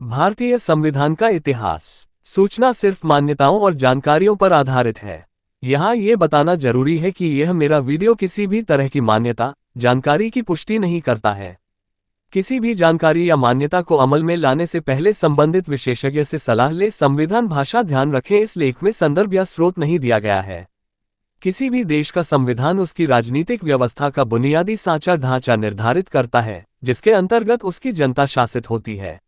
भारतीय संविधान का इतिहास। सूचना सिर्फ मान्यताओं और जानकारियों पर आधारित है। यहाँ ये बताना जरूरी है कि यह मेरा वीडियो किसी भी तरह की मान्यता, जानकारी की पुष्टि नहीं करता है। किसी भी जानकारी या मान्यता को अमल में लाने से पहले संबंधित विशेषज्ञ से सलाह ले। संविधान भाषा ध्यान रखें, इस लेख में संदर्भ या स्रोत नहीं दिया गया है। किसी भी देश का संविधान उसकी राजनीतिक व्यवस्था का बुनियादी सांचा ढांचा निर्धारित करता है, जिसके अंतर्गत उसकी जनता शासित होती है।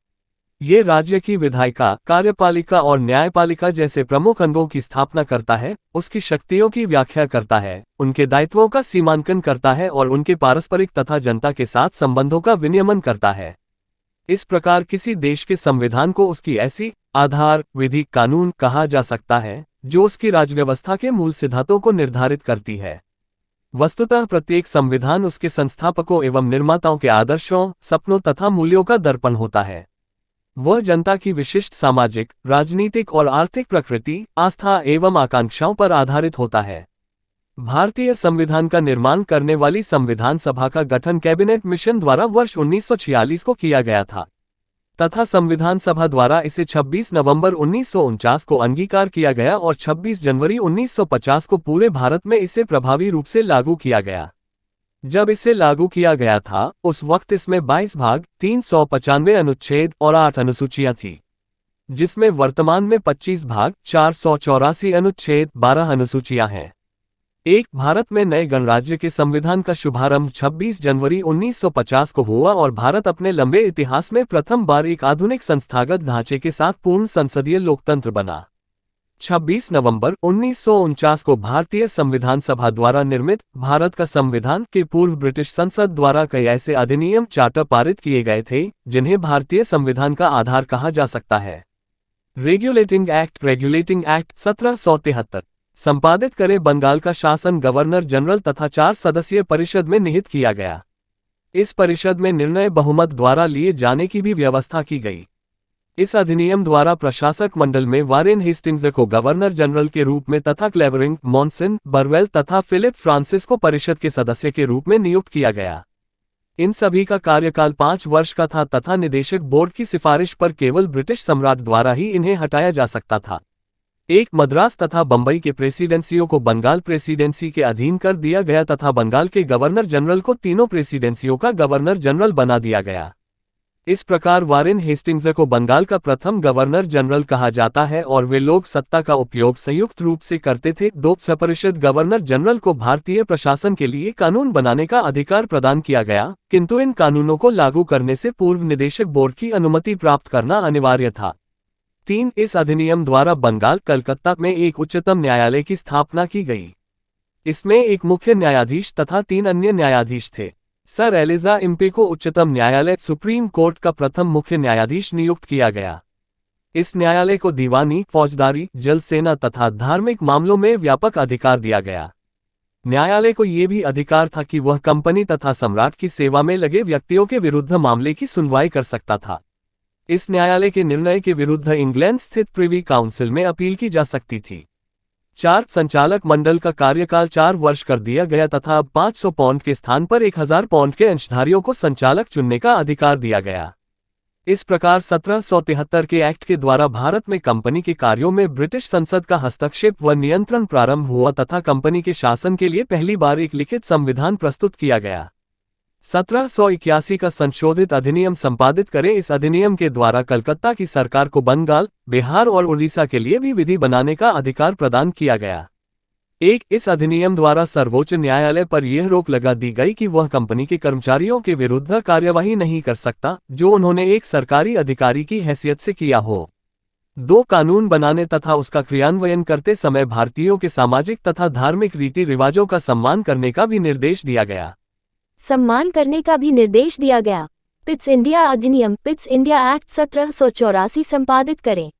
ये राज्य की विधायिका, कार्यपालिका और न्यायपालिका जैसे प्रमुख अंगों की स्थापना करता है, उसकी शक्तियों की व्याख्या करता है, उनके दायित्वों का सीमांकन करता है और उनके पारस्परिक तथा जनता के साथ संबंधों का विनियमन करता है। इस प्रकार किसी देश के संविधान को उसकी ऐसी आधार विधि कानून कहा जा सकता है, जो उसकी राजव्यवस्था के मूल सिद्धांतों को निर्धारित करती है। वस्तुतः प्रत्येक संविधान उसके संस्थापकों एवं निर्माताओं के आदर्शों, सपनों तथा मूल्यों का दर्पण होता है। वह जनता की विशिष्ट सामाजिक, राजनीतिक और आर्थिक प्रकृति, आस्था एवं आकांक्षाओं पर आधारित होता है। भारतीय संविधान का निर्माण करने वाली संविधान सभा का गठन कैबिनेट मिशन द्वारा वर्ष 1946 को किया गया था तथा संविधान सभा द्वारा इसे 26 नवंबर 1949 को अंगीकार किया गया और 26 जनवरी 1950 को पूरे भारत में इसे प्रभावी रूप से लागू किया गया। जब इसे लागू किया गया था, उस वक्त इसमें 22 भाग, 395 अनुच्छेद और 8 अनुसूचियां थी, जिसमें वर्तमान में 25 भाग, 484 अनुच्छेद, 12 अनुसूचियां हैं। एक भारत में नए गणराज्य के संविधान का शुभारंभ 26 जनवरी 1950 को हुआ और भारत अपने लंबे इतिहास में प्रथम बार एक आधुनिक संस्थागत ढांचे के साथ पूर्ण संसदीय लोकतंत्र बना। 26 नवंबर 1949 को भारतीय संविधान सभा द्वारा निर्मित भारत का संविधान के पूर्व ब्रिटिश संसद द्वारा कई ऐसे अधिनियम चार्टर पारित किए गए थे, जिन्हें भारतीय संविधान का आधार कहा जा सकता है। रेगुलेटिंग एक्ट 1773 संपादित करे बंगाल का शासन गवर्नर जनरल तथा 4 सदस्यीय परिषद में निहित किया गया। इस परिषद में निर्णय बहुमत द्वारा लिए जाने की भी व्यवस्था की गई। इस अधिनियम द्वारा प्रशासक मंडल में वारेन हेस्टिंग्स को गवर्नर जनरल के रूप में तथा क्लेवरिंग, मॉनसन, बरवेल तथा फिलिप फ्रांसिस को परिषद के सदस्य के रूप में नियुक्त किया गया। इन सभी का कार्यकाल 5 वर्ष का था तथा निदेशक बोर्ड की सिफारिश पर केवल ब्रिटिश सम्राट द्वारा ही इन्हें हटाया जा सकता था। एक मद्रास तथा बंबई के प्रेसिडेंसियों को बंगाल प्रेसिडेंसी के अधीन कर दिया गया तथा बंगाल के गवर्नर जनरल को तीनों प्रेसिडेंसियों का गवर्नर जनरल बना दिया गया। इस प्रकार वारेन हेस्टिंग्स को बंगाल का प्रथम गवर्नर जनरल कहा जाता है और वे लोक सत्ता का उपयोग संयुक्त रूप से करते थे। परिषद गवर्नर जनरल को भारतीय प्रशासन के लिए कानून बनाने का अधिकार प्रदान किया गया, किंतु इन कानूनों को लागू करने से पूर्व निदेशक बोर्ड की अनुमति प्राप्त करना अनिवार्य था। 3 इस अधिनियम द्वारा बंगाल कलकत्ता में एक उच्चतम न्यायालय की स्थापना की गई। इसमें एक मुख्य न्यायाधीश तथा 3 अन्य न्यायाधीश थे। सर एलिजा इम्पे को उच्चतम न्यायालय सुप्रीम कोर्ट का प्रथम मुख्य न्यायाधीश नियुक्त किया गया। इस न्यायालय को दीवानी, फौजदारी, जल सेना तथा धार्मिक मामलों में व्यापक अधिकार दिया गया। न्यायालय को ये भी अधिकार था कि वह कंपनी तथा सम्राट की सेवा में लगे व्यक्तियों के विरुद्ध मामले की सुनवाई कर सकता था। इस न्यायालय के निर्णय के विरुद्ध इंग्लैंड स्थित प्रिवी काउंसिल में अपील की जा सकती थी। 4 संचालक मंडल का कार्यकाल 4 वर्ष कर दिया गया तथा अब 500 पाउंड के स्थान पर 1000 पाउंड के अंशधारियों को संचालक चुनने का अधिकार दिया गया। इस प्रकार 1773 के एक्ट के द्वारा भारत में कंपनी के कार्यों में ब्रिटिश संसद का हस्तक्षेप व नियंत्रण प्रारंभ हुआ तथा कंपनी के शासन के लिए पहली बार एक लिखित संविधान प्रस्तुत किया गया। 1781 का संशोधित अधिनियम संपादित करें। इस अधिनियम के द्वारा कलकत्ता की सरकार को बंगाल, बिहार और उड़ीसा के लिए भी विधि बनाने का अधिकार प्रदान किया गया। इस अधिनियम द्वारा सर्वोच्च न्यायालय पर यह रोक लगा दी गई कि वह कंपनी के कर्मचारियों के विरुद्ध कार्यवाही नहीं कर सकता, जो उन्होंने एक सरकारी अधिकारी की हैसियत से किया हो। 2 कानून बनाने तथा उसका क्रियान्वयन करते समय भारतीयों के सामाजिक तथा धार्मिक रीति रिवाजों का सम्मान करने का भी निर्देश दिया गया। पिट्स इंडिया अधिनियम पिट्स इंडिया एक्ट 1784 संपादित करें।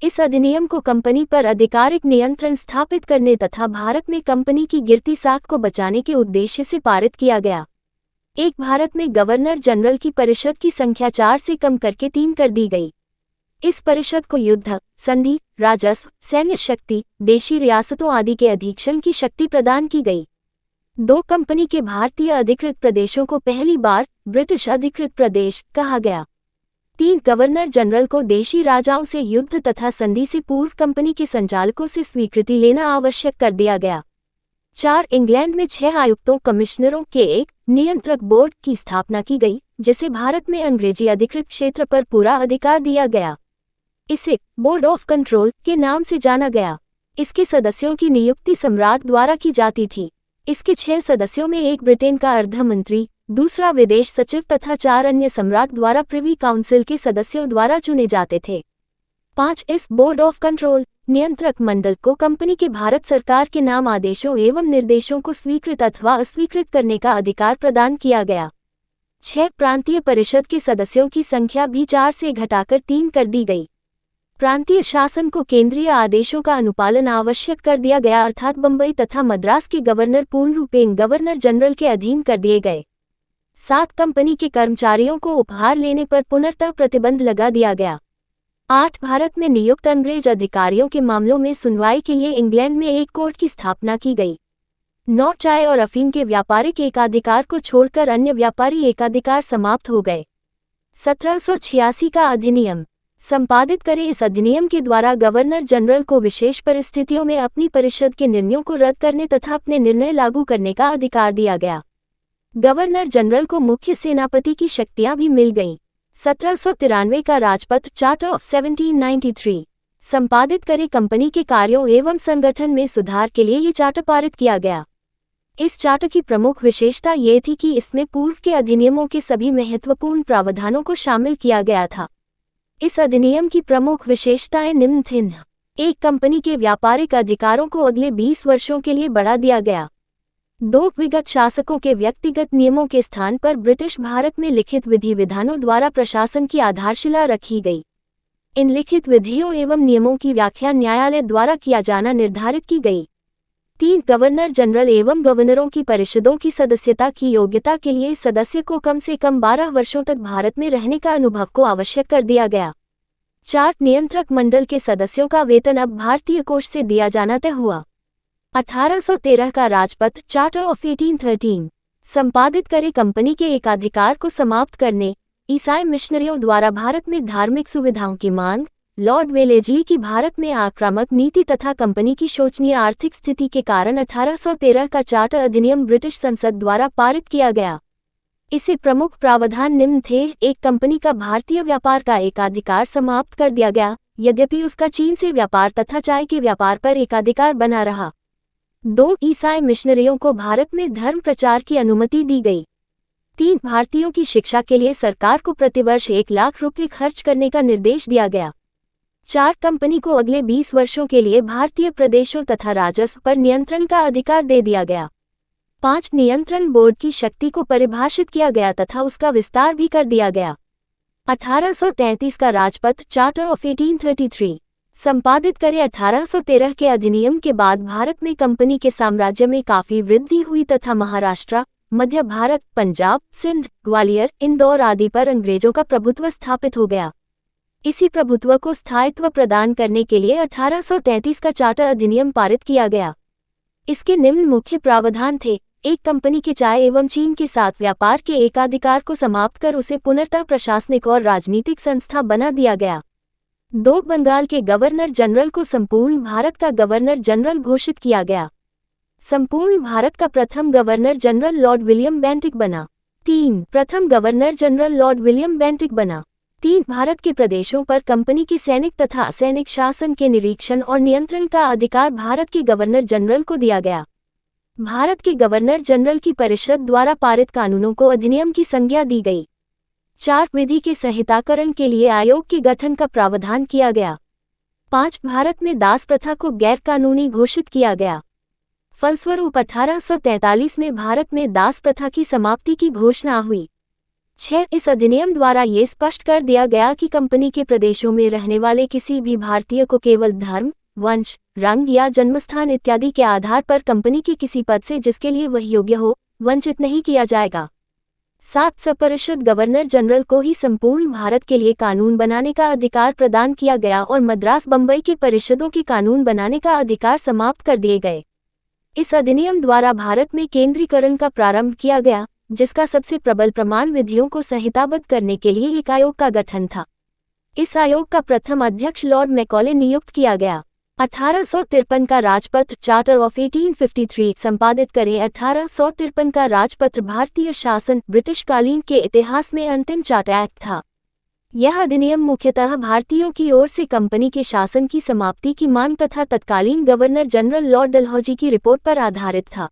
इस अधिनियम को कंपनी पर आधिकारिक नियंत्रण स्थापित करने तथा भारत में कंपनी की गिरती साख को बचाने के उद्देश्य से पारित किया गया। भारत में गवर्नर जनरल की परिषद की संख्या 4 से कम करके 3 कर दी गई। इस परिषद को युद्ध, संधि, राजस्व, सैन्य शक्ति, देशी रियासतों आदि के अधीक्षण की शक्ति प्रदान की गई। 2 कंपनी के भारतीय अधिकृत प्रदेशों को पहली बार ब्रिटिश अधिकृत प्रदेश कहा गया। 3 गवर्नर जनरल को देशी राजाओं से युद्ध तथा संधि से पूर्व कंपनी के संचालकों से स्वीकृति लेना आवश्यक कर दिया गया। 4 इंग्लैंड में 6 आयुक्तों कमिश्नरों के एक नियंत्रक बोर्ड की स्थापना की गई, जिसे भारत में अंग्रेजी अधिकृत क्षेत्र पर पूरा अधिकार दिया गया। इसे बोर्ड ऑफ कंट्रोल के नाम से जाना गया। इसके सदस्यों की नियुक्ति सम्राट द्वारा की जाती थी। इसके 6 सदस्यों में एक ब्रिटेन का अर्ध मंत्री, दूसरा विदेश सचिव तथा 4 अन्य सम्राट द्वारा प्रिवी काउंसिल के सदस्यों द्वारा चुने जाते थे। 5 इस बोर्ड ऑफ कंट्रोल नियंत्रक मंडल को कंपनी के भारत सरकार के नाम आदेशों एवं निर्देशों को स्वीकृत अथवा अस्वीकृत करने का अधिकार प्रदान किया गया। 6 प्रांतीय परिषद के सदस्यों की संख्या भी 4 से घटाकर 3 कर दी गई। प्रांतीय शासन को केंद्रीय आदेशों का अनुपालन आवश्यक कर दिया गया, अर्थात बंबई तथा मद्रास के गवर्नर पूर्ण रूपेण गवर्नर जनरल के अधीन कर दिए गए। 7 कंपनी के कर्मचारियों को उपहार लेने पर पुनर्तः प्रतिबंध लगा दिया गया। 8 भारत में नियुक्त अंग्रेज अधिकारियों के मामलों में सुनवाई के लिए इंग्लैंड में एक कोर्ट की स्थापना की गई। 9 चाय और अफीम के व्यापारिक एकाधिकार को छोड़कर अन्य व्यापारी एकाधिकार समाप्त हो गए। 1786 का अधिनियम संपादित करें। इस अधिनियम के द्वारा गवर्नर जनरल को विशेष परिस्थितियों में अपनी परिषद के निर्णयों को रद्द करने तथा अपने निर्णय लागू करने का अधिकार दिया गया। गवर्नर जनरल को मुख्य सेनापति की शक्तियां भी मिल गईं। 1793 का राजपत्र चार्टर ऑफ 1793 संपादित करें। कंपनी के कार्यों एवं संगठन में सुधार के लिए ये चार्टर पारित किया गया। इस चार्टर की प्रमुख विशेषता ये थी कि इसमें पूर्व के अधिनियमों के सभी महत्वपूर्ण प्रावधानों को शामिल किया गया था। इस अधिनियम की प्रमुख विशेषताएं निम्न थीं। एक कंपनी के व्यापारिक अधिकारों को अगले 20 वर्षों के लिए बढ़ा दिया गया। 2 विगत शासकों के व्यक्तिगत नियमों के स्थान पर ब्रिटिश भारत में लिखित विधि विधानों द्वारा प्रशासन की आधारशिला रखी गई। इन लिखित विधियों एवं नियमों की व्याख्या न्यायालय द्वारा किया जाना निर्धारित की गई। 3 गवर्नर जनरल एवं गवर्नरों की परिषदों की सदस्यता की योग्यता के लिए सदस्य को कम से कम 12 वर्षों तक भारत में रहने का अनुभव को आवश्यक कर दिया गया। 4 नियंत्रक मंडल के सदस्यों का वेतन अब भारतीय कोष से दिया जाना तय हुआ। 1813 का राजपत्र चार्टर ऑफ 1813 संपादित करे। कंपनी के एकाधिकार को समाप्त करने, ईसाई मिशनरियों द्वारा भारत में धार्मिक सुविधाओं की मांग, लॉर्ड वेलेजली की भारत में आक्रामक नीति तथा कंपनी की शोचनीय आर्थिक स्थिति के कारण 1813 का चार्टर अधिनियम ब्रिटिश संसद द्वारा पारित किया गया। इसे प्रमुख प्रावधान निम्न थे। एक कंपनी का भारतीय व्यापार का एकाधिकार समाप्त कर दिया गया, यद्यपि उसका चीन से व्यापार तथा चाय के व्यापार पर एकाधिकार बना रहा। 2 ईसाई मिशनरियों को भारत में धर्म प्रचार की अनुमति दी गई। 3 भारतीयों की शिक्षा के लिए सरकार को प्रतिवर्ष 1 लाख रुपये खर्च करने का निर्देश दिया गया। 4 कंपनी को अगले 20 वर्षों के लिए भारतीय प्रदेशों तथा राजस्व पर नियंत्रण का अधिकार दे दिया गया। 5 नियंत्रण बोर्ड की शक्ति को परिभाषित किया गया तथा उसका विस्तार भी कर दिया गया। 1833 का राजपत्र चार्टर ऑफ 1833 संपादित करे। 1813 के अधिनियम के बाद भारत में कंपनी के साम्राज्य में काफी वृद्धि हुई तथा महाराष्ट्र, मध्य भारत, पंजाब, सिंध, ग्वालियर, इंदौर आदि पर अंग्रेजों का प्रभुत्व स्थापित हो गया। इसी प्रभुत्व को स्थायित्व प्रदान करने के लिए 1833 का चार्टर अधिनियम पारित किया गया। इसके निम्न मुख्य प्रावधान थे। एक कंपनी के चाय एवं चीन के साथ व्यापार के एकाधिकार को समाप्त कर उसे पुनर्तः प्रशासनिक और राजनीतिक संस्था बना दिया गया। 2 बंगाल के गवर्नर जनरल को संपूर्ण भारत का गवर्नर जनरल घोषित किया गया। संपूर्ण भारत का प्रथम governor general Lord William Bentinck बना। 3 प्रथम governor general Lord William Bentinck बना। 3 भारत के प्रदेशों पर कंपनी की सैनिक तथा असैनिक शासन के निरीक्षण और नियंत्रण का अधिकार भारत के गवर्नर जनरल को दिया गया। भारत के गवर्नर जनरल की परिषद द्वारा पारित कानूनों को अधिनियम की संज्ञा दी गई। 4 विधि के संहिताकरण के लिए आयोग के गठन का प्रावधान किया गया। 5 भारत में दास प्रथा को गैर कानूनी घोषित किया गया। फलस्वरूप 1843 में भारत में दास प्रथा की समाप्ति की घोषणा हुई। 6 इस अधिनियम द्वारा ये स्पष्ट कर दिया गया कि कंपनी के प्रदेशों में रहने वाले किसी भी भारतीय को केवल धर्म, वंश, रंग या जन्मस्थान इत्यादि के आधार पर कंपनी के किसी पद से जिसके लिए वह योग्य हो, वंचित नहीं किया जाएगा। 7 सपरिषद गवर्नर जनरल को ही संपूर्ण भारत के लिए कानून बनाने का अधिकार प्रदान किया गया और मद्रास बंबई के परिषदों के कानून बनाने का अधिकार समाप्त कर दिए गए। इस अधिनियम द्वारा भारत में केंद्रीकरण का प्रारंभ किया गया। जिसका सबसे प्रबल प्रमाण विधियों को संहिताबद्ध करने के लिए एक आयोग का गठन था। इस आयोग का प्रथम अध्यक्ष लॉर्ड मैकॉले नियुक्त किया गया। 1853 का राजपत्र चार्टर ऑफ 1853 संपादित करें। 1853 का राजपत्र भारतीय शासन ब्रिटिश कालीन के इतिहास में अंतिम चार्टर एक्ट था। यह अधिनियम मुख्यतः भारतीयों की ओर से कंपनी के शासन की समाप्ति की मांग तथा तत्कालीन गवर्नर जनरल लॉर्ड डलहौजी की रिपोर्ट पर आधारित था।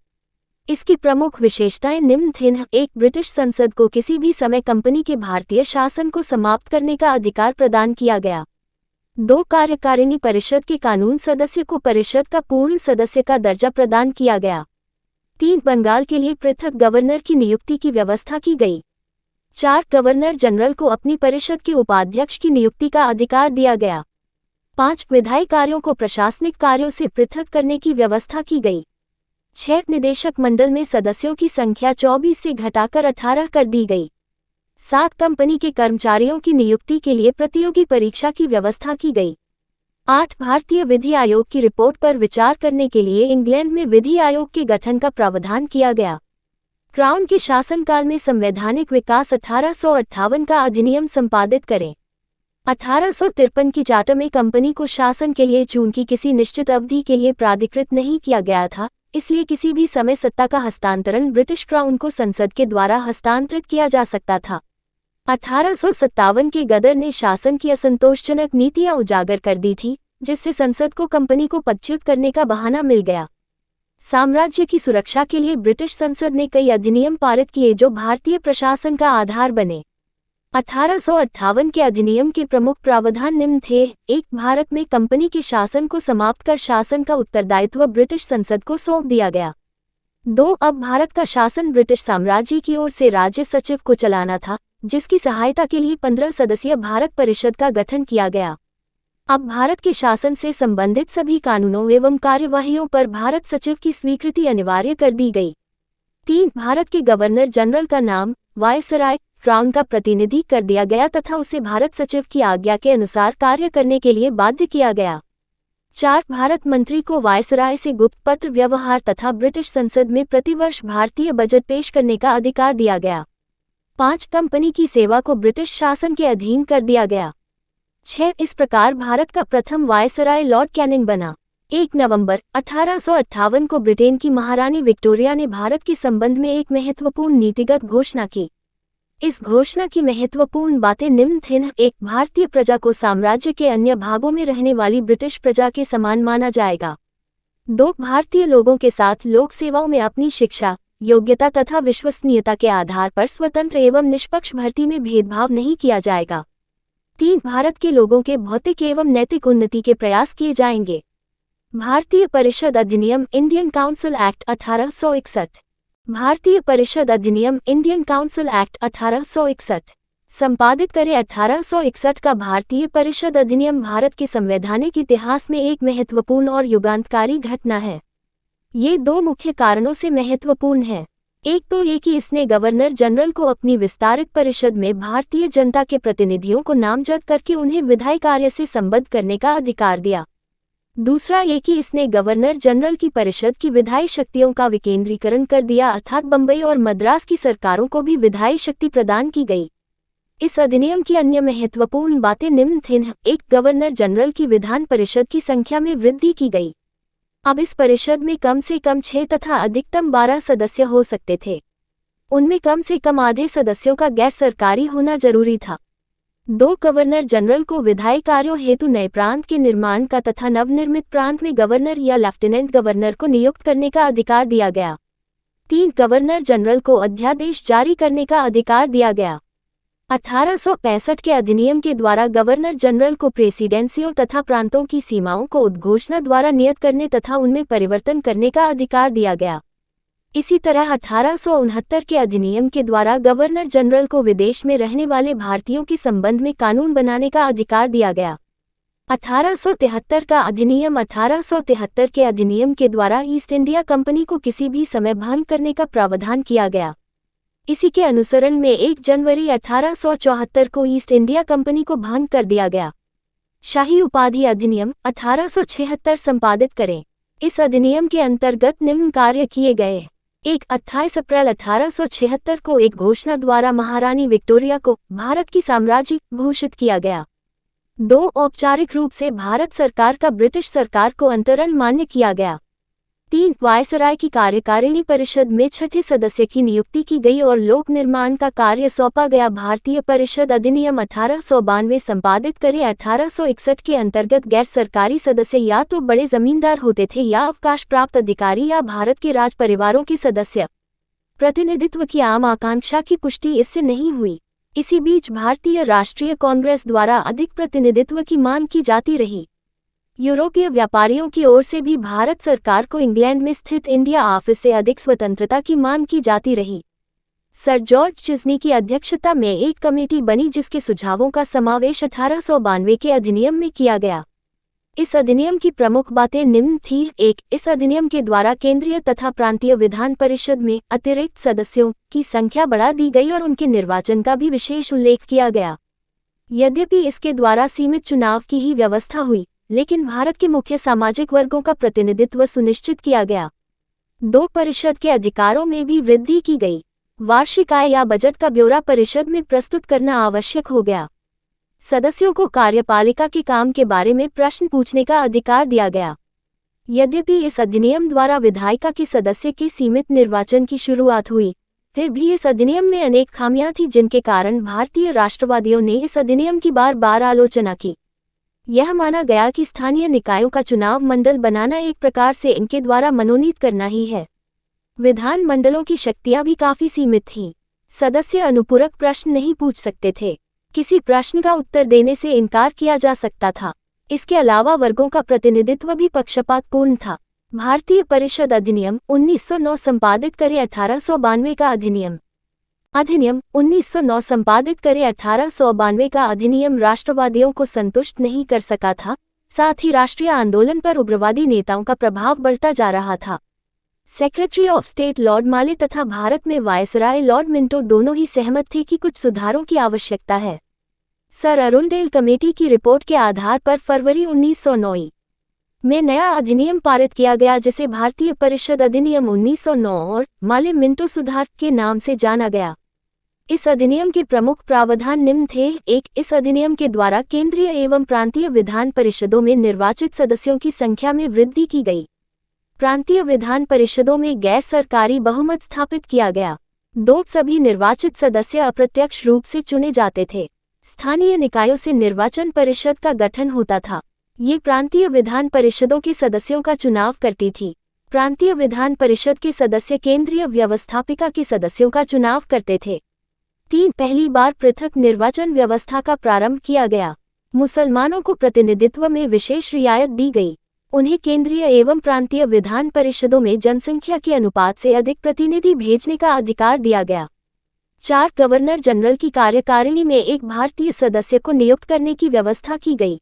इसकी प्रमुख विशेषताएं निम्न थीं। 1. ब्रिटिश संसद को किसी भी समय कंपनी के भारतीय शासन को समाप्त करने का अधिकार प्रदान किया गया। 2. कार्यकारिणी परिषद के कानून सदस्य को परिषद का पूर्ण सदस्य का दर्जा प्रदान किया गया। 3. बंगाल के लिए पृथक गवर्नर की नियुक्ति की व्यवस्था की गई। 4. गवर्नर जनरल को अपनी परिषद के उपाध्यक्ष की नियुक्ति का अधिकार दिया गया। 5. विधायी कार्यों को प्रशासनिक कार्यों से पृथक करने की व्यवस्था की गई। 6. निदेशक मंडल में सदस्यों की संख्या 24 से घटाकर 18 कर दी गई। 7. कंपनी के कर्मचारियों की नियुक्ति के लिए प्रतियोगी परीक्षा की व्यवस्था की गई। 8. भारतीय विधि आयोग की रिपोर्ट पर विचार करने के लिए इंग्लैंड में विधि आयोग के गठन का प्रावधान किया गया। क्राउन के शासनकाल में संवैधानिक विकास 1858 का अधिनियम संपादित करें। 1853 की चार्टर में कंपनी को शासन के लिए चूंकि किसी निश्चित अवधि के लिए प्राधिकृत नहीं किया गया था, इसलिए किसी भी समय सत्ता का हस्तांतरण ब्रिटिश क्राउन को संसद के द्वारा हस्तांतरित किया जा सकता था। 1857 के गदर ने शासन की असंतोषजनक नीतियां उजागर कर दी थी, जिससे संसद को कंपनी को पदच्युत करने का बहाना मिल गया। साम्राज्य की सुरक्षा के लिए ब्रिटिश संसद ने कई अधिनियम पारित किए जो भारतीय प्रशासन का आधार बने। 1858 के अधिनियम के प्रमुख प्रावधान निम्न थे। 1. भारत में कंपनी के शासन को समाप्त कर शासन का उत्तरदायित्व ब्रिटिश संसद को सौंप दिया गया। 2. अब भारत का शासन ब्रिटिश साम्राज्य की ओर से राज्य सचिव को चलाना था, जिसकी सहायता के लिए 15 सदस्यीय भारत परिषद का गठन किया गया। अब भारत के शासन से संबंधित सभी कानूनों एवं कार्यवाहियों पर भारत सचिव की स्वीकृति अनिवार्य कर दी गई। 3. भारत के गवर्नर जनरल का नाम वायसराय क्राउन का प्रतिनिधि कर दिया गया तथा उसे भारत सचिव की आज्ञा के अनुसार कार्य करने के लिए बाध्य किया गया। 4. भारत मंत्री को वायसराय से गुप्त पत्र व्यवहार तथा ब्रिटिश संसद में प्रतिवर्ष भारतीय बजट पेश करने का अधिकार दिया गया। 5. कंपनी की सेवा को ब्रिटिश शासन के अधीन कर दिया गया। 6. इस प्रकार भारत का प्रथम वायसराय लॉर्ड कैनिंग बना। 1 नवंबर 1858 को ब्रिटेन की महारानी विक्टोरिया ने भारत के संबंध में एक महत्वपूर्ण नीतिगत घोषणा की। इस घोषणा की महत्वपूर्ण बातें निम्न थीं। 1. भारतीय प्रजा को साम्राज्य के अन्य भागों में रहने वाली ब्रिटिश प्रजा के समान माना जाएगा। 2. भारतीय लोगों के साथ लोक सेवाओं में अपनी शिक्षा, योग्यता तथा विश्वसनीयता के आधार पर स्वतंत्र एवं निष्पक्ष भर्ती में भेदभाव नहीं किया जाएगा। 3. भारत के लोगों के भौतिक एवं नैतिक उन्नति के प्रयास किए जाएंगे। भारतीय परिषद अधिनियम इंडियन काउंसिल एक्ट 1861। भारतीय परिषद अधिनियम इंडियन काउंसिल एक्ट 1861 संपादित करें। 1861 का भारतीय परिषद अधिनियम भारत के संवैधानिक इतिहास में एक महत्वपूर्ण और युगांतकारी घटना है। ये 2 मुख्य कारणों से महत्वपूर्ण है। एक तो ये कि इसने गवर्नर जनरल को अपनी विस्तारित परिषद में भारतीय जनता के प्रतिनिधियों को नामजद करके उन्हें विधायी कार्य से संबद्ध करने का अधिकार दिया। दूसरा ये कि इसने गवर्नर जनरल की परिषद की विधायी शक्तियों का विकेंद्रीकरण कर दिया, अर्थात बंबई और मद्रास की सरकारों को भी विधायी शक्ति प्रदान की गई। इस अधिनियम की अन्य महत्वपूर्ण बातें निम्न थीं। 1. गवर्नर जनरल की विधान परिषद की संख्या में वृद्धि की गई। अब इस परिषद में कम से कम 6 तथा अधिकतम 12 सदस्य हो सकते थे। उनमें कम से कम आधे सदस्यों का गैर सरकारी होना जरूरी था। 2. गवर्नर जनरल को विधायी कार्यों हेतु नए प्रांत के निर्माण का तथा नवनिर्मित प्रांत में गवर्नर या लेफ्टिनेंट गवर्नर को नियुक्त करने का अधिकार दिया गया। 3. गवर्नर जनरल को अध्यादेश जारी करने का अधिकार दिया गया। 1865 के अधिनियम के द्वारा गवर्नर जनरल को प्रेसिडेंसियों तथा प्रांतों की सीमाओं को उद्घोषणा द्वारा नियत करने तथा उनमें परिवर्तन करने का अधिकार दिया गया। इसी तरह 1869 के अधिनियम के द्वारा गवर्नर जनरल को विदेश में रहने वाले भारतीयों के संबंध में कानून बनाने का अधिकार दिया गया। 1873 का अधिनियम 1873 के अधिनियम के द्वारा ईस्ट इंडिया कंपनी को किसी भी समय भंग करने का प्रावधान किया गया। इसी के अनुसरण में 1 जनवरी 1874 को ईस्ट इंडिया कंपनी को भंग कर दिया गया। शाही उपाधि अधिनियम 1876 संपादित करें। इस अधिनियम के अंतर्गत निम्न कार्य किए गए। 28 अप्रैल 1876 को एक घोषणा द्वारा महारानी विक्टोरिया को भारत की साम्राज्य घोषित किया गया। 2 औपचारिक रूप से भारत सरकार का ब्रिटिश सरकार को अंतरण मान्य किया गया। 3 वायसराय की कार्यकारिणी परिषद में 6ठे सदस्य की नियुक्ति की गई और लोक निर्माण का कार्य सौंपा गया। भारतीय परिषद अधिनियम 1892 संपादित करे 1861 के अंतर्गत गैर सरकारी सदस्य या तो बड़े जमींदार होते थे या अवकाश प्राप्त अधिकारी या भारत के राज परिवारों के सदस्य। प्रतिनिधित्व की आम आकांक्षा की पुष्टि इससे नहीं हुई। इसी बीच भारतीय राष्ट्रीय कांग्रेस द्वारा अधिक प्रतिनिधित्व की मांग की जाती रही। यूरोपीय व्यापारियों की ओर से भी भारत सरकार को इंग्लैंड में स्थित इंडिया ऑफिस से अधिक स्वतंत्रता की मांग की जाती रही। सर जॉर्ज चिज़नी की अध्यक्षता में एक कमेटी बनी जिसके सुझावों का समावेश 1892 के अधिनियम में किया गया। इस अधिनियम की प्रमुख बातें निम्न थीं। 1. इस अधिनियम के द्वारा केंद्रीय तथा प्रांतीय विधान परिषद में अतिरिक्त सदस्यों की संख्या बढ़ा दी गई और उनके निर्वाचन का भी विशेष उल्लेख किया गया। यद्यपि इसके द्वारा सीमित चुनाव की ही व्यवस्था हुई, लेकिन भारत के मुख्य सामाजिक वर्गों का प्रतिनिधित्व सुनिश्चित किया गया। 2. परिषद के अधिकारों में भी वृद्धि की गई। वार्षिक आय या बजट का ब्यौरा परिषद में प्रस्तुत करना आवश्यक हो गया। सदस्यों को कार्यपालिका के काम के बारे में प्रश्न पूछने का अधिकार दिया गया। यद्यपि इस अधिनियम द्वारा विधायिका के सदस्य के सीमित निर्वाचन की शुरुआत हुई, फिर भी इस अधिनियम में अनेक खामियां थीं जिनके कारण भारतीय राष्ट्रवादियों ने इस अधिनियम की बार बार आलोचना की। यह माना गया कि स्थानीय निकायों का चुनाव मंडल बनाना एक प्रकार से इनके द्वारा मनोनीत करना ही है। विधान मंडलों की शक्तियां भी काफी सीमित थीं। सदस्य अनुपूरक प्रश्न नहीं पूछ सकते थे। किसी प्रश्न का उत्तर देने से इनकार किया जा सकता था। इसके अलावा वर्गों का प्रतिनिधित्व भी पक्षपातपूर्ण था। भारतीय परिषद अधिनियम 1909 संपादित करे 1892 का अधिनियम 1909 संपादित करे 1892 का अधिनियम राष्ट्रवादियों को संतुष्ट नहीं कर सका था। साथ ही राष्ट्रीय आंदोलन पर उग्रवादी नेताओं का प्रभाव बढ़ता जा रहा था। सेक्रेटरी ऑफ स्टेट लॉर्ड माले तथा भारत में वायसराय लॉर्ड मिंटो दोनों ही सहमत थे कि कुछ सुधारों की आवश्यकता है। सर अरुणडेल कमेटी की रिपोर्ट के आधार पर फरवरी 1909 में नया अधिनियम पारित किया गया जिसे भारतीय परिषद अधिनियम 1909 और माले मिंटो सुधार के नाम से जाना गया। इस अधिनियम के प्रमुख प्रावधान निम्न थे। 1. इस अधिनियम के द्वारा केंद्रीय एवं प्रांतीय विधान परिषदों में निर्वाचित सदस्यों की संख्या में वृद्धि की गई। प्रांतीय विधान परिषदों में गैर सरकारी बहुमत स्थापित किया गया। 2. सभी निर्वाचित सदस्य अप्रत्यक्ष रूप से चुने जाते थे। स्थानीय निकायों से निर्वाचन परिषद का गठन होता था। ये प्रांतीय विधान परिषदों के सदस्यों का चुनाव करती थी। प्रांतीय विधान परिषद के सदस्य केंद्रीय व्यवस्थापिका के सदस्यों का चुनाव करते थे। 3. पहली बार पृथक निर्वाचन व्यवस्था का प्रारंभ किया गया। मुसलमानों को प्रतिनिधित्व में विशेष रियायत दी गई। उन्हें केंद्रीय एवं प्रांतीय विधान परिषदों में जनसंख्या के अनुपात से अधिक प्रतिनिधि भेजने का अधिकार दिया गया। 4. गवर्नर जनरल की कार्यकारिणी में एक भारतीय सदस्य को नियुक्त करने की व्यवस्था की गई।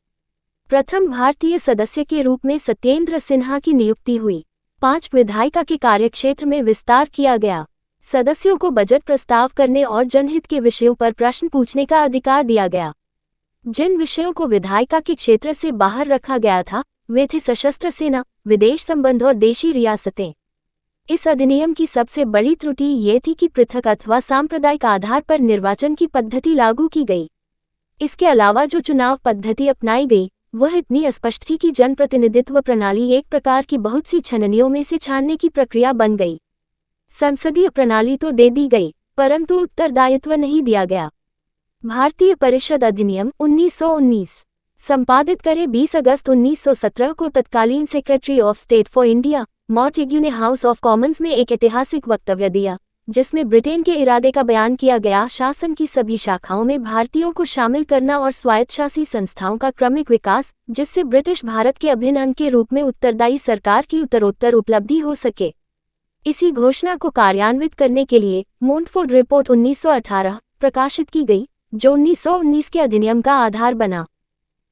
प्रथम भारतीय सदस्य के रूप में सत्येंद्र सिन्हा की नियुक्ति हुई। 5. विधायिका के कार्यक्षेत्र में विस्तार किया गया। सदस्यों को बजट प्रस्ताव करने और जनहित के विषयों पर प्रश्न पूछने का अधिकार दिया गया। जिन विषयों को विधायिका के क्षेत्र से बाहर रखा गया था वे थे सशस्त्र सेना, विदेश संबंध और देशी रियासतें। इस अधिनियम की सबसे बड़ी त्रुटि ये थी कि पृथक अथवा सांप्रदायिक आधार पर निर्वाचन की पद्धति लागू की गई। इसके अलावा जो चुनाव पद्धति अपनाई गई वह इतनी अस्पष्ट थी कि जनप्रतिनिधित्व प्रणाली एक प्रकार की बहुत सी छननियों में से छानने की प्रक्रिया बन गई। संसदीय प्रणाली तो दे दी गई परंतु उत्तरदायित्व नहीं दिया गया। भारतीय परिषद अधिनियम 1919 संपादित करे 20 अगस्त 1917 को तत्कालीन secretary of state for India Montagu ने हाउस ऑफ कॉमन्स में एक ऐतिहासिक वक्तव्य दिया जिसमें ब्रिटेन के इरादे का बयान किया गया। शासन की सभी शाखाओं में भारतीयों को शामिल करना और स्वायत्तशासी संस्थाओं का क्रमिक विकास जिससे ब्रिटिश भारत के अभिन्न अंग के रूप में उत्तरदायी सरकार की उत्तरोत्तर उपलब्धि हो सके। इसी घोषणा को कार्यान्वित करने के लिए मोंटफोर्ड रिपोर्ट 1918 प्रकाशित की गई जो 1919 के अधिनियम का आधार बना।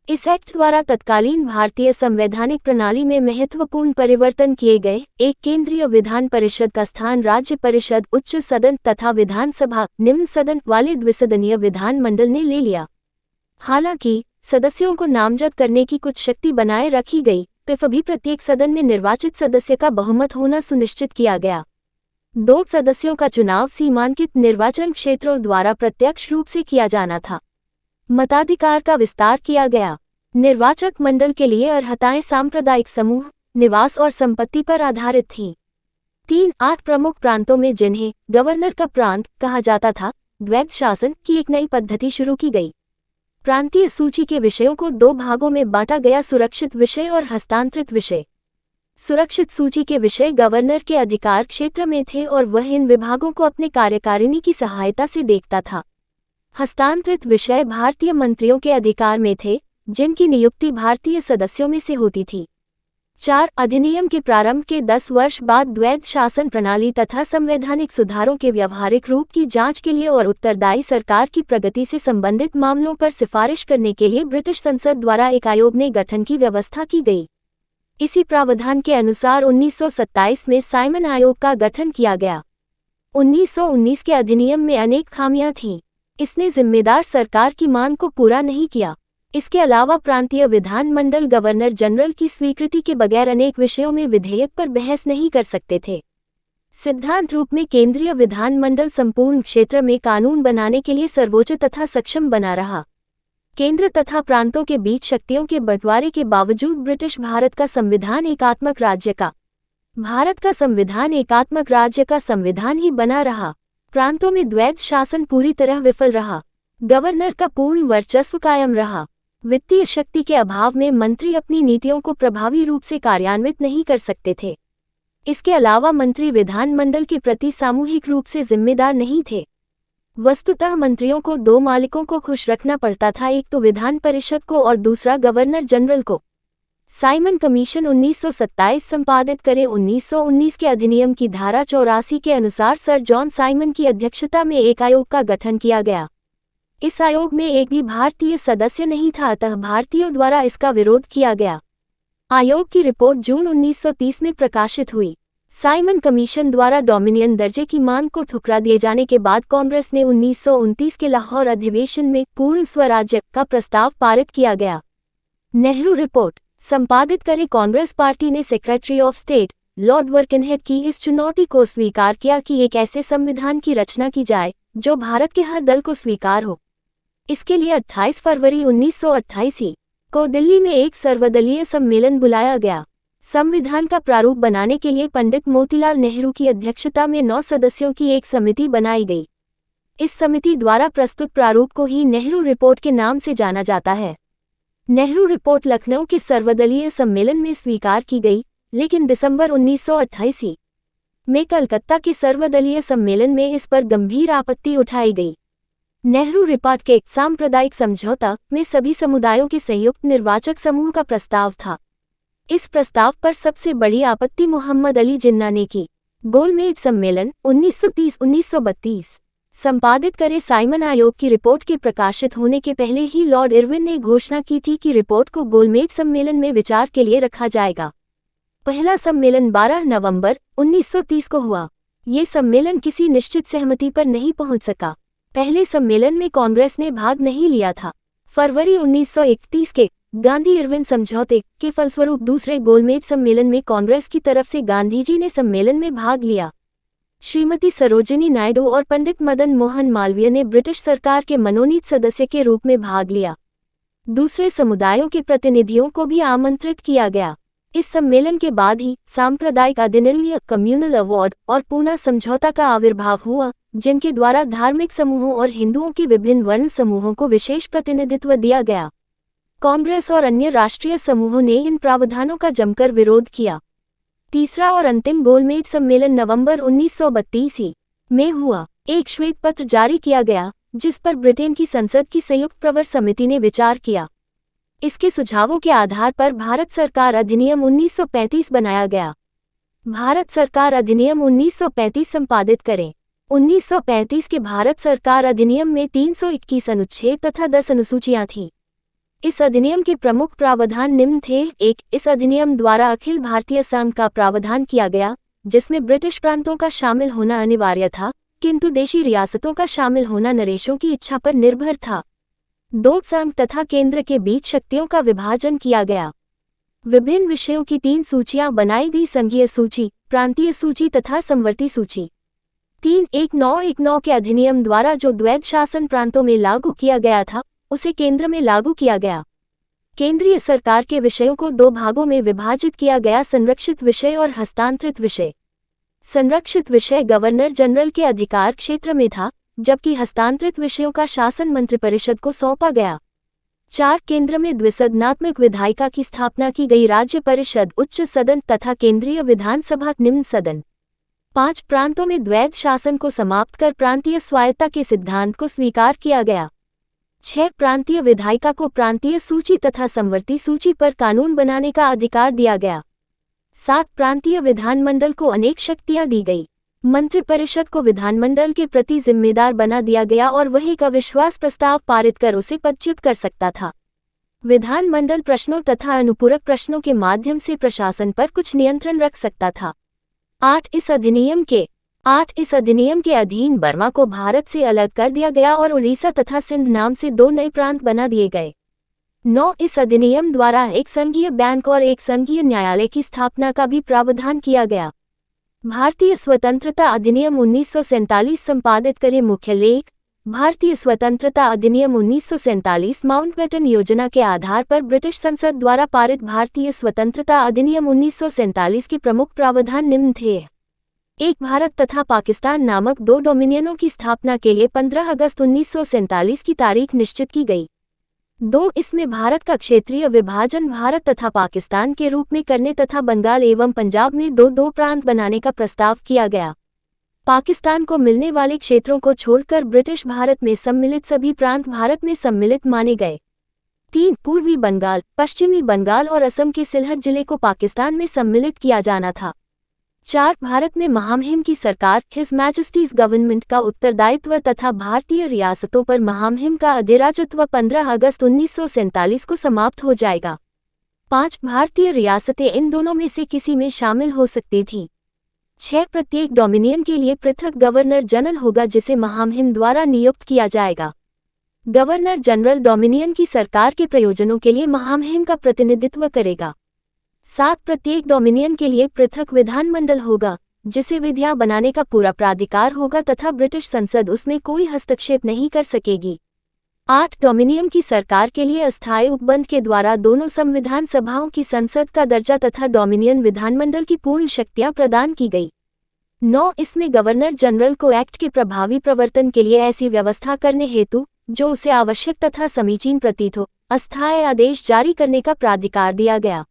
इस एक्ट द्वारा तत्कालीन भारतीय संवैधानिक प्रणाली में महत्वपूर्ण परिवर्तन किए गए। एक केंद्रीय विधान परिषद का स्थान राज्य परिषद, उच्च सदन तथा विधानसभा निम्न सदन वाले द्विसदनीय विधान मंडल ने ले लिया। हालांकि सदस्यों को नामजद करने की कुछ शक्ति बनाए रखी गई, भी प्रत्येक सदन में निर्वाचित सदस्य का बहुमत होना सुनिश्चित किया गया। 2 सदस्यों का चुनाव सीमांकित निर्वाचन क्षेत्रों द्वारा प्रत्यक्ष रूप से किया जाना था। मताधिकार का विस्तार किया गया। निर्वाचक मंडल के लिए अर्हताएं सांप्रदायिक समूह, निवास और संपत्ति पर आधारित थीं। 8 प्रमुख प्रांतों में जिन्हें गवर्नर का प्रांत कहा जाता था, द्वैध शासन की एक नई पद्धति शुरू की गई। प्रांतीय सूची के विषयों को 2 भागों में बांटा गया, सुरक्षित विषय और हस्तांतरित विषय। सुरक्षित सूची के विषय गवर्नर के अधिकार क्षेत्र में थे और वह इन विभागों को अपने कार्यकारिणी की सहायता से देखता था। हस्तांतरित विषय भारतीय मंत्रियों के अधिकार में थे, जिनकी नियुक्ति भारतीय सदस्यों में से होती थी। 4 अधिनियम के प्रारंभ के 10 वर्ष बाद द्वैध शासन प्रणाली तथा संवैधानिक सुधारों के व्यावहारिक रूप की जांच के लिए और उत्तरदायी सरकार की प्रगति से संबंधित मामलों पर सिफारिश करने के लिए ब्रिटिश संसद द्वारा एक आयोग ने गठन की व्यवस्था की गई। इसी प्रावधान के अनुसार 1927 में साइमन आयोग का गठन किया गया। 1919 के अधिनियम में अनेक खामियां थीं। इसने जिम्मेदार सरकार की मांग को पूरा नहीं किया। इसके अलावा प्रांतीय विधानमंडल गवर्नर जनरल की स्वीकृति के बगैर अनेक विषयों में विधेयक पर बहस नहीं कर सकते थे। सिद्धांत रूप में केंद्रीय विधानमंडल संपूर्ण क्षेत्र में कानून बनाने के लिए सर्वोच्च तथा सक्षम बना रहा। केंद्र तथा प्रांतों के बीच शक्तियों के बंटवारे के बावजूद ब्रिटिश भारत का संविधान एकात्मक राज्य का संविधान ही बना रहा। प्रांतों में द्वैध शासन पूरी तरह विफल रहा। गवर्नर का पूर्ण वर्चस्व कायम रहा। वित्तीय शक्ति के अभाव में मंत्री अपनी नीतियों को प्रभावी रूप से कार्यान्वित नहीं कर सकते थे। इसके अलावा मंत्री विधानमंडल के प्रति सामूहिक रूप से जिम्मेदार नहीं थे। वस्तुतः मंत्रियों को 2 मालिकों को खुश रखना पड़ता था, एक तो विधान परिषद को और दूसरा गवर्नर जनरल को। साइमन कमीशन 1927 संपादित करे 1919 के अधिनियम की धारा 84 के अनुसार सर जॉन साइमन की अध्यक्षता में एक आयोग का गठन किया गया। इस आयोग में एक भी भारतीय सदस्य नहीं था, अतः भारतीयों द्वारा इसका विरोध किया गया। आयोग की रिपोर्ट जून 1930 में प्रकाशित हुई। साइमन कमीशन द्वारा डोमिनियन दर्जे की मांग को ठुकरा दिए जाने के बाद कांग्रेस ने 1929 के लाहौर अधिवेशन में पूर्ण स्वराज्य का प्रस्ताव पारित किया गया। नेहरू रिपोर्ट संपादित करे कांग्रेस पार्टी ने सेक्रेटरी ऑफ स्टेट लॉर्ड वर्किनहेड की इस चुनौती को स्वीकार किया कि एक ऐसे संविधान की रचना की जाए जो भारत के हर दल को स्वीकार हो। इसके लिए 28 फरवरी 1928 को दिल्ली में एक सर्वदलीय सम्मेलन बुलाया गया। संविधान का प्रारूप बनाने के लिए पंडित मोतीलाल नेहरू की अध्यक्षता में 9 सदस्यों की एक समिति बनाई गई। इस समिति द्वारा प्रस्तुत प्रारूप को ही नेहरू रिपोर्ट के नाम से जाना जाता है। नेहरू रिपोर्ट लखनऊ के सर्वदलीय सम्मेलन में स्वीकार की गई, लेकिन दिसंबर 1928 में कलकत्ता के सर्वदलीय सम्मेलन में इस पर गंभीर आपत्ति उठाई गई। नेहरू रिपोर्ट के सांप्रदायिक समझौता में सभी समुदायों के संयुक्त निर्वाचक समूह का प्रस्ताव था। इस प्रस्ताव पर सबसे बड़ी आपत्ति मोहम्मद अली जिन्ना ने की। गोलमेज सम्मेलन 1930-1932 संपादित करे साइमन आयोग की रिपोर्ट के प्रकाशित होने के पहले ही लॉर्ड इरविन ने घोषणा की थी कि रिपोर्ट को गोलमेज सम्मेलन में विचार के लिए रखा जाएगा। पहला सम्मेलन 12 नवंबर 1930 को हुआ। ये सम्मेलन किसी निश्चित सहमति पर नहीं पहुंच सका। पहले सम्मेलन में कांग्रेस ने भाग नहीं लिया था। फरवरी 1931 के गांधी-इरविन समझौते के फलस्वरूप दूसरे गोलमेज सम्मेलन में कांग्रेस की तरफ से गांधी जी ने सम्मेलन में भाग लिया। श्रीमती सरोजिनी नायडू और पंडित मदन मोहन मालवीय ने ब्रिटिश सरकार के मनोनीत सदस्य के रूप में भाग लिया। दूसरे समुदायों के प्रतिनिधियों को भी आमंत्रित किया गया। इस सम्मेलन के बाद ही सांप्रदायिक अधिनियम, कम्युनल अवार्ड और पूना समझौता का आविर्भाव हुआ, जिनके द्वारा धार्मिक समूहों और हिंदुओं के विभिन्न वर्ण समूहों को विशेष प्रतिनिधित्व दिया गया। कांग्रेस और अन्य राष्ट्रीय समूहों ने इन प्रावधानों का जमकर विरोध किया। तीसरा और अंतिम गोलमेज सम्मेलन नवंबर 1932 में हुआ। एक श्वेत पत्र जारी किया गया, जिस पर ब्रिटेन की संसद की संयुक्त प्रवर समिति ने विचार किया। इसके सुझावों के आधार पर भारत सरकार अधिनियम 1935 बनाया गया। भारत सरकार अधिनियम 1935 संपादित करें। 1935 के भारत सरकार अधिनियम में 321 अनुच्छेद तथा 10 अनुसूचियां थीं। इस अधिनियम के प्रमुख प्रावधान निम्न थे। 1. इस अधिनियम द्वारा अखिल भारतीय संघ का प्रावधान किया गया, जिसमें ब्रिटिश प्रांतों का शामिल होना अनिवार्य था, किंतु देशी रियासतों का शामिल होना नरेशों की इच्छा पर निर्भर था। 2. संघ तथा केंद्र के बीच शक्तियों का विभाजन किया गया। विभिन्न विषयों की 3 सूचियां बनाई गई: संघीय सूची, प्रांतीय सूची तथा समवर्ती सूची। 31919 के अधिनियम द्वारा जो द्वैध शासन प्रांतों में लागू किया गया था, उसे केंद्र में लागू किया गया। केंद्रीय सरकार के विषयों को दो भागों में विभाजित किया गया, संरक्षित विषय और हस्तांतरित विषय। संरक्षित विषय गवर्नर जनरल के अधिकार क्षेत्र में था, जबकि हस्तांतरित विषयों का शासन मंत्रिपरिषद को सौंपा गया। 4 केंद्र में द्विसदनात्मक विधायिका की स्थापना की गई, राज्य परिषद, उच्च सदन तथा केंद्रीय विधानसभा, निम्न सदन। 5 प्रांतों में द्वैध शासन को समाप्त कर प्रांतीय स्वायत्तता के सिद्धांत को स्वीकार किया गया। 6 प्रांतीय विधायिका को प्रांतीय सूची तथा समवर्ती सूची पर कानून बनाने का अधिकार दिया गया। 7 प्रांतीय विधानमंडल को अनेक शक्तियां दी गई। मंत्रिपरिषद को विधानमंडल के प्रति जिम्मेदार बना दिया गया और वही का विश्वास प्रस्ताव पारित कर उसे पदच्युत कर सकता था। विधानमंडल प्रश्नों तथा अनुपूरक प्रश्नों के माध्यम से प्रशासन पर कुछ नियंत्रण रख सकता था। 8 इस अधिनियम के अधीन बर्मा को भारत से अलग कर दिया गया और उड़ीसा तथा सिंध नाम से 2 नए प्रांत बना दिए गए। 9 इस अधिनियम द्वारा एक संघीय बैंक और एक संघीय न्यायालय की स्थापना का भी प्रावधान किया गया। भारतीय स्वतंत्रता अधिनियम 1947 संपादित करें। मुख्य लेख। भारतीय स्वतंत्रता अधिनियम 1947 माउंटबेटन योजना के आधार पर ब्रिटिश संसद द्वारा पारित भारतीय स्वतंत्रता अधिनियम 1947 के प्रमुख प्रावधान निम्न थे। 1 भारत तथा पाकिस्तान नामक 2 डोमिनियनों की स्थापना के लिए 15 अगस्त 1947 की तारीख निश्चित की गई। 2 इसमें भारत का क्षेत्रीय विभाजन भारत तथा पाकिस्तान के रूप में करने तथा बंगाल एवं पंजाब में 2 प्रांत बनाने का प्रस्ताव किया गया। पाकिस्तान को मिलने वाले क्षेत्रों को छोड़कर ब्रिटिश भारत में सम्मिलित सभी प्रांत भारत में सम्मिलित माने गए। 3 पूर्वी बंगाल, पश्चिमी बंगाल और असम के सिलहट जिले को पाकिस्तान में सम्मिलित किया जाना था। 4 भारत में महामहिम की सरकार, हिज मैजेस्टीज गवर्नमेंट का उत्तरदायित्व तथा भारतीय रियासतों पर महामहिम का अधिराजत्व 15 अगस्त 1947 को समाप्त हो जाएगा। 5 भारतीय रियासतें इन दोनों में से किसी में शामिल हो सकती थीं। 6 प्रत्येक डोमिनियन के लिए पृथक गवर्नर जनरल होगा जिसे महामहिम द्वारा नियुक्त किया जाएगा। गवर्नर जनरल डोमिनियन की सरकार के प्रयोजनों के लिए महामहिम का प्रतिनिधित्व करेगा। 7 प्रत्येक डोमिनियन के लिए पृथक विधानमंडल होगा, जिसे विधियां बनाने का पूरा प्राधिकार होगा तथा ब्रिटिश संसद उसमें कोई हस्तक्षेप नहीं कर सकेगी। 8 डोमिनियन की सरकार के लिए अस्थायी उपबंध के द्वारा दोनों संविधान सभाओं की संसद का दर्जा तथा डोमिनियन विधानमंडल की पूर्ण शक्तियां प्रदान की गई। 9 इसमें गवर्नर जनरल को एक्ट के प्रभावी प्रवर्तन के लिए ऐसी व्यवस्था करने हेतु, जो उसे आवश्यक तथा समीचीन प्रतीत हो, अस्थायी आदेश जारी करने का प्राधिकार दिया गया।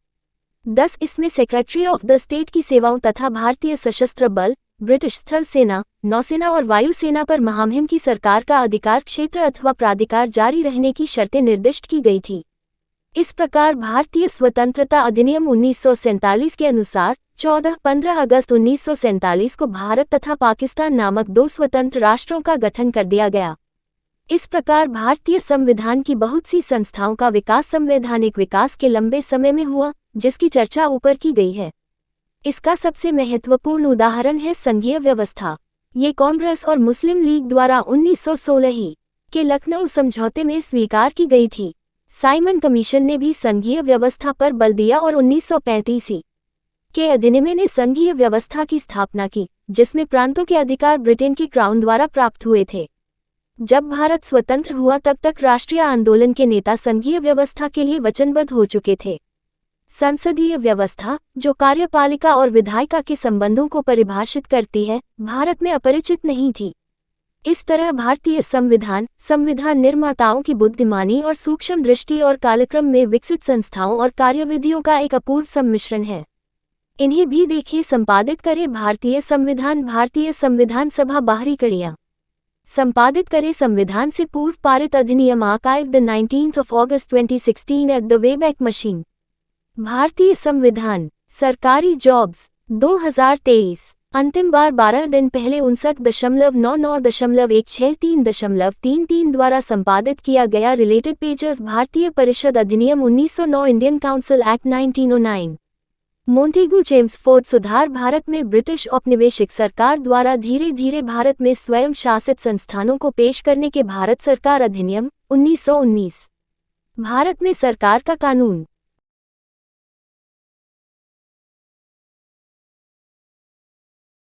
10 इसमें सेक्रेटरी ऑफ द स्टेट की सेवाओं तथा भारतीय सशस्त्र बल, ब्रिटिश स्थल सेना, नौसेना और वायुसेना पर महामहिम की सरकार का अधिकार क्षेत्र अथवा प्राधिकार जारी रहने की शर्तें निर्दिष्ट की गई थी। इस प्रकार भारतीय स्वतंत्रता अधिनियम 1947 के अनुसार 14-15 अगस्त 1947 को भारत तथा पाकिस्तान नामक 2 स्वतंत्र राष्ट्रों का गठन कर दिया गया। इस प्रकार भारतीय संविधान की बहुत सी संस्थाओं का विकास संवैधानिक विकास के लंबे समय में हुआ, जिसकी चर्चा ऊपर की गई है। इसका सबसे महत्वपूर्ण उदाहरण है संघीय व्यवस्था। ये कांग्रेस और मुस्लिम लीग द्वारा 1916 के लखनऊ समझौते में स्वीकार की गई थी। साइमन कमीशन ने भी संघीय व्यवस्था पर बल दिया और 1935 के अधिनियम ने संघीय व्यवस्था की स्थापना की, जिसमें प्रांतों के अधिकार ब्रिटेन की क्राउन द्वारा प्राप्त हुए थे। जब भारत स्वतंत्र हुआ तब तक राष्ट्रीय आंदोलन के नेता संघीय व्यवस्था के लिए वचनबद्ध हो चुके थे। संसदीय व्यवस्था, जो कार्यपालिका और विधायिका के संबंधों को परिभाषित करती है, भारत में अपरिचित नहीं थी। इस तरह भारतीय संविधान निर्माताओं की बुद्धिमानी और सूक्ष्म दृष्टि और कालक्रम में विकसित संस्थाओं और कार्यविधियों का एक अपूर्व सम्मिश्रण है। इन्हें भी देखिए, संपादित करें भारतीय संविधान सभा, बाहरी कड़ियाँ। संपादित करें संविधान से पूर्व पारित अधिनियम, archive the 19th of August 2016 at the Wayback machine. भारतीय संविधान, सरकारी जॉब्स 2023, अंतिम बार 12 दिन पहले 59.99.163.33 द्वारा संपादित किया गया। रिलेटेड पेजेस, भारतीय परिषद अधिनियम 1909, Indian council act 1909। Montagu Chelmsford सुधार, भारत में ब्रिटिश औपनिवेशिक सरकार द्वारा धीरे धीरे भारत में स्वयं शासित संस्थानों को पेश करने के भारत सरकार अधिनियम 1919। भारत में सरकार का कानून।